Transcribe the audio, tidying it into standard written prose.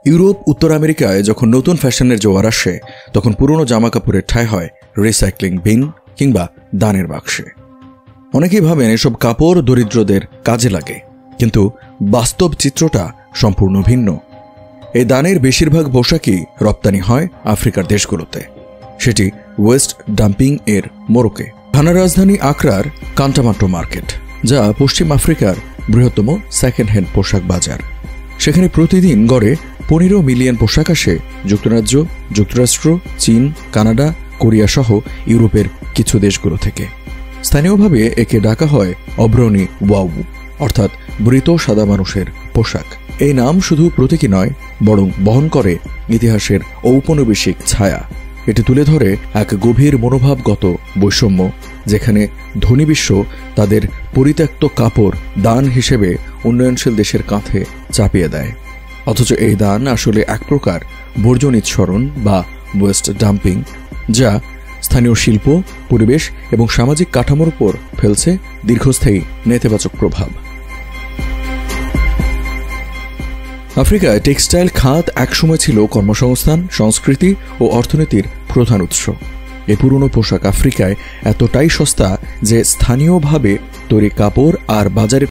Europe, উত্তর আমেরিকায় যখন নতুন ফ্যাশনের জোয়ার আসে, তখন পুরনো জামা কাপড়ের ঠাঁই হয় রিসাইক্লিং বিন কিংবা দানের বাক্সে। অনেকেই ভাবেন এসব কাপড় দরিদ্রদের কাজে লাগে, কিন্তু বাস্তব চিত্রটা সম্পূর্ণ ভিন্ন। এই দানের বেশিরভাগ পোশাকই রপ্তানি হয় আফ্রিকার দেশগুলোতে, সেটি ওয়েস্ট ডাম্পিং এর মোড়কে। ঘানার রাজধানী আকরার কান্টামাটো মার্কেট, যা পশ্চিম আফ্রিকার বৃহত্তম সেকেন্ড হ্যান্ড পোশাক বাজার। সেখানে প্রতিদিন গড়ে 15 মিলিয়ন পোশাক আসে যুক্তরাজ্য, যুক্তরাষ্ট্র, চীন, কানাডা, কোরিয়া সহ ইউরোপের কিছু দেশগুলো থেকে। স্থানীয়ভাবে একে ডাকা হয় অব্রণী ওয়াউ, অর্থাৎ মৃত সাদা মানুষের পোশাক। এই নাম শুধু প্রতীকী নয়, বরং বহন করে ইতিহাসের ঔপনিবেশিক ছায়া। এটি তুলে ধরে এক গভীর মনোভাবগত বৈষম্য, যেখানে ধনী বিশ্ব তাদের পরিত্যক্ত কাপড় দান হিসেবে উন্নয়নশীল দেশের কাঁধে চাপিয়ে দেয়, অথচ এই দান আসলে এক প্রকার বর্জ্য নিঃসরণ বা ওয়েস্ট ডাম্পিং, যা স্থানীয় শিল্প, পরিবেশ এবং সামাজিক কাঠামোর উপর ফেলছে দীর্ঘস্থায়ী নেতিবাচক প্রভাব। আফ্রিকায় টেক্সটাইল খাত একসময় ছিল কর্মসংস্থান, সংস্কৃতি ও অর্থনীতির প্রধান উৎস। এই পুরনো পোশাক আফ্রিকায় এতটাই সস্তা যে স্থানীয়ভাবে তৈরি কাপড় আর বাজারে